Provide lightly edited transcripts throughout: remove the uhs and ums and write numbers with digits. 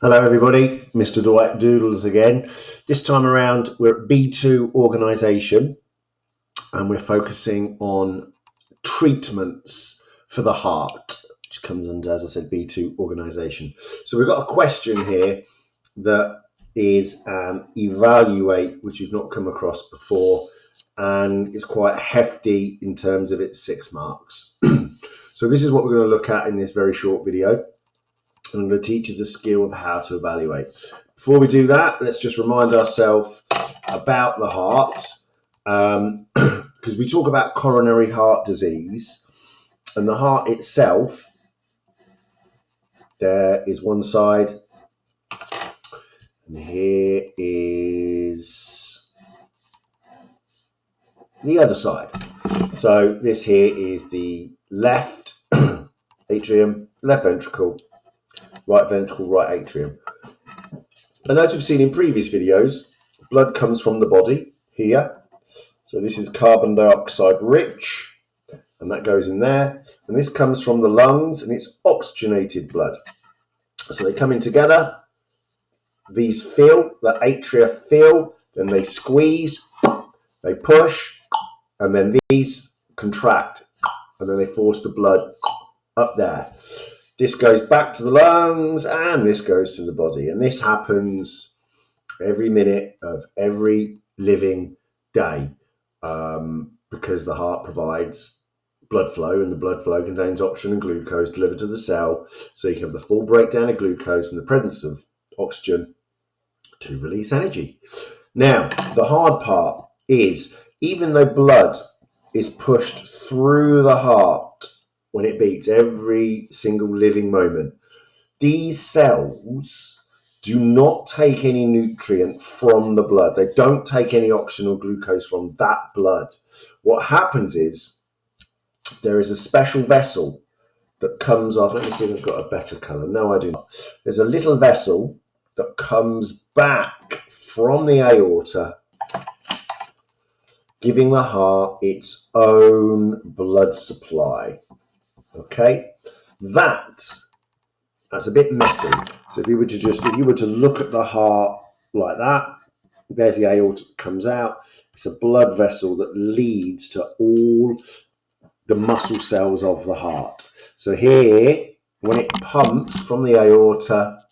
Hello everybody, Mr. Dwight Doodles again. This time around we're at B2 organisation and we're focusing on treatments for the heart, which comes under, as I said, B2 organisation. So we've got a question here that is evaluate, which you've not come across before, and it's quite hefty in terms of its 6 marks. So this is what we're going to look at in this very short video. I'm going to teach you the skill of how to evaluate. Before we do that, let's just remind ourselves about the heart, because we talk about coronary heart disease, and the heart itself, there is one side, and here is the other side. So this here is the left atrium, left ventricle, right atrium. And as we've seen in previous videos, blood comes from the body here. So this is carbon dioxide rich, and that goes in there. And this comes from the lungs, and it's oxygenated blood. So they come in together. These fill, the atria fill, then they squeeze, they push, and then these contract, and then they force the blood up there. This goes back to the lungs and this goes to the body. And this happens every minute of every living day because the heart provides blood flow, and the blood flow contains oxygen and glucose delivered to the cell. So you can have the full breakdown of glucose in the presence of oxygen to release energy. Now, the hard part is, even though blood is pushed through the heart when it beats every single living moment, these cells do not take any nutrient from the blood. They don't take any oxygen or glucose from that blood. What happens is there is a special vessel that comes off. Let me see if I've got a better colour. No, I do not. There's a little vessel that comes back from the aorta, giving the heart its own blood supply. Okay, that's a bit messy. So if you were to look at the heart like that, there's the aorta that comes out. It's a blood vessel that leads to all the muscle cells of the heart. So here, when it pumps from the aorta,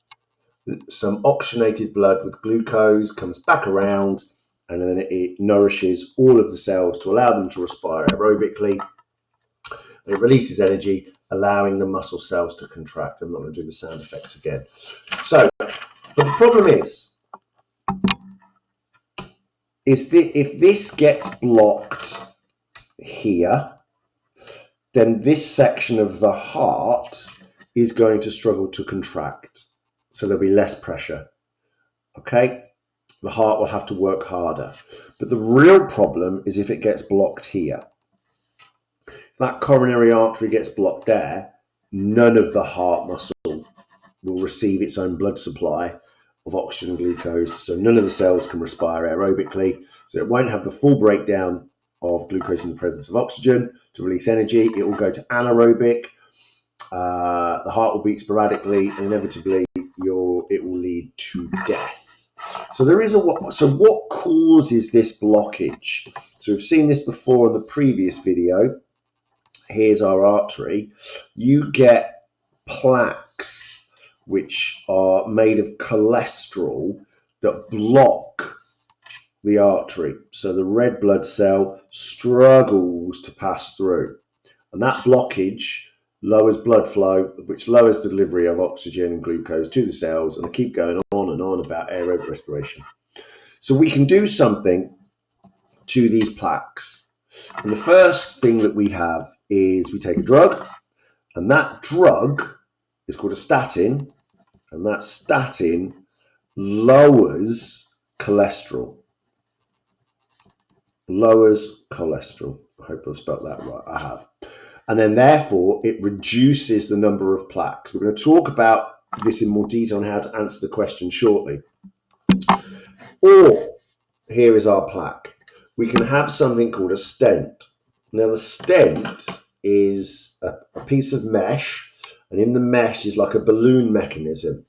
some oxygenated blood with glucose comes back around, and then it nourishes all of the cells to allow them to respire aerobically. It releases energy, allowing the muscle cells to contract. I'm not going to do the sound effects again. So, but the problem is if this gets blocked here, then this section of the heart is going to struggle to contract. So there'll be less pressure. Okay? The heart will have to work harder. But the real problem is if it gets blocked here. That coronary artery gets blocked there, none of the heart muscle will receive its own blood supply of oxygen and glucose, so none of the cells can respire aerobically, so it won't have the full breakdown of glucose in the presence of oxygen to release energy. It will go to anaerobic, the heart will beat sporadically, and inevitably it will lead to death. So what causes this blockage? So we've seen this before in the previous video. Here's our artery. You get plaques which are made of cholesterol that block the artery. So the red blood cell struggles to pass through. And that blockage lowers blood flow, which lowers the delivery of oxygen and glucose to the cells. And I keep going on and on about aerobic respiration. So we can do something to these plaques. And the first thing that we have is we take a drug, and that drug is called a statin, and that statin lowers cholesterol. Lowers cholesterol. I hope I've spelled that right. I have. And then therefore it reduces the number of plaques. We're going to talk about this in more detail on how to answer the question shortly. Or here is our plaque. We can have something called a stent. Now, the stent is a piece of mesh, and in the mesh is like a balloon mechanism.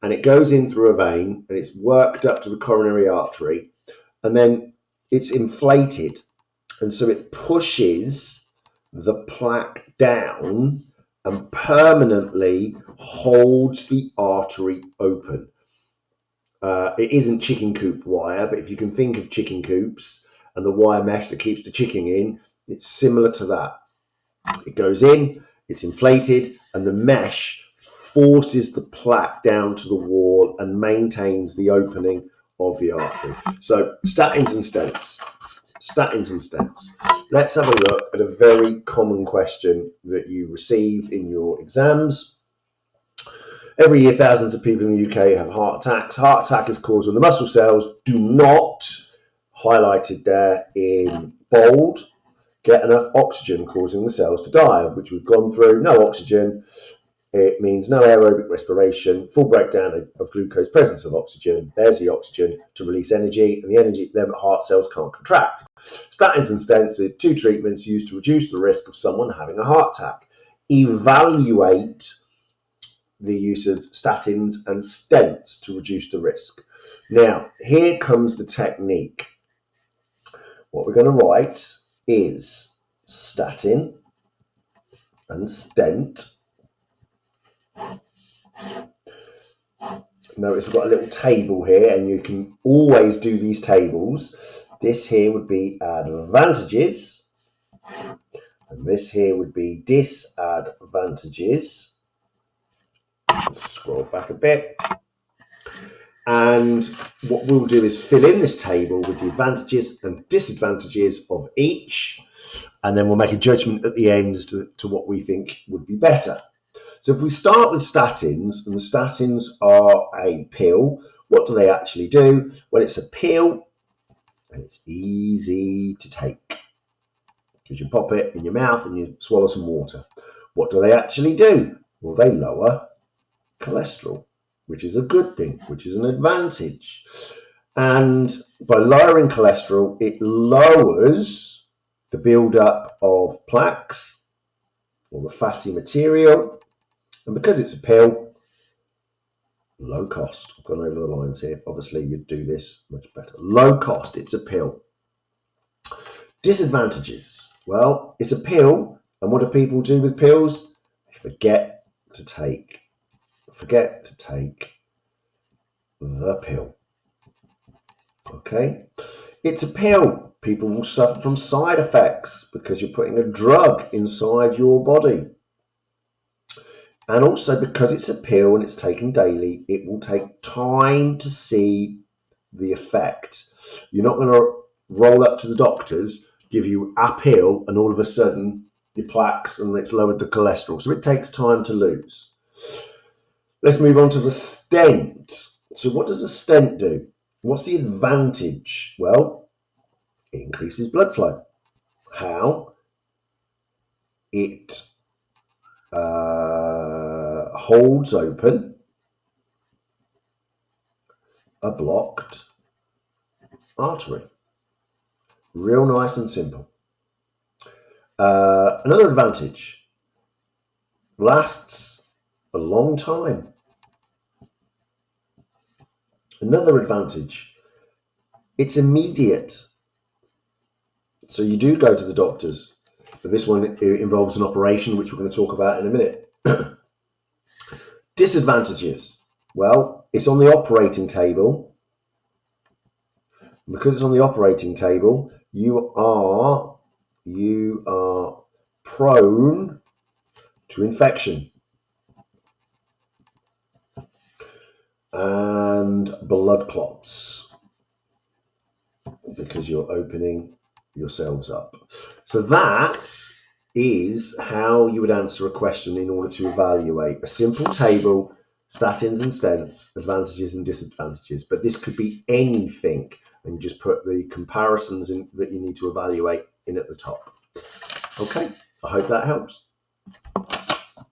and it goes in through a vein and it's worked up to the coronary artery, and then it's inflated, and so it pushes the plaque down and permanently holds the artery open. It isn't chicken coop wire, but if you can think of chicken coops and the wire mesh that keeps the chicken in, it's similar to that. It goes in, it's inflated, and the mesh forces the plaque down to the wall and maintains the opening of the artery. So statins and stents. Statins and stents. Let's have a look at a very common question that you receive in your exams. Every year, thousands of people in the UK have heart attacks. Heart attack is caused when the muscle cells do not, highlighted there in bold, get enough oxygen, causing the cells to die, which we've gone through. No oxygen, it means no aerobic respiration, full breakdown of glucose, presence of oxygen. There's the oxygen to release energy, and the energy, then heart cells can't contract. Statins and stents are two treatments used to reduce the risk of someone having a heart attack. Evaluate the use of statins and stents to reduce the risk. Now, here comes the technique. What we're going to write is statin and stent. Notice we've got a little table here, and you can always do these tables. This here would be advantages, and this here would be disadvantages. Let's scroll back a bit. And what we'll do is fill in this table with the advantages and disadvantages of each, and then we'll make a judgment at the end as to what we think would be better. So if we start with statins, and the statins are a pill, what do they actually do? Well, it's a pill, and it's easy to take, because you pop it in your mouth and you swallow some water. What do they actually do? Well, they lower cholesterol, which is a good thing, which is an advantage. And by lowering cholesterol, it lowers the buildup of plaques or the fatty material. And because it's a pill, low cost. I've gone over the lines here. Obviously, you'd do this much better. Low cost, it's a pill. Disadvantages. Well, it's a pill, and what do people do with pills? They forget to take the pill. Okay? It's a pill. People will suffer from side effects because you're putting a drug inside your body. And also, because it's a pill and it's taken daily, it will take time to see the effect. You're not going to roll up to the doctors, give you a pill, and all of a sudden your plaques and it's lowered the cholesterol. So it takes time to lose. Let's move on to the stent. So what does a stent do? What's the advantage? Well, it increases blood flow. How? It holds open a blocked artery. Real nice and simple. Another advantage, lasts a long time. Another advantage, it's immediate. So you do go to the doctors, but this one involves an operation, which we're going to talk about in a minute. Disadvantages, well, it's on the operating table. Because it's on the operating table, you are prone to infection and blood clots because you're opening yourselves up. So that is how you would answer a question in order to evaluate a simple table: statins and stents, advantages and disadvantages. But this could be anything, and you just put the comparisons in that you need to evaluate in at the top. Okay, I hope that helps.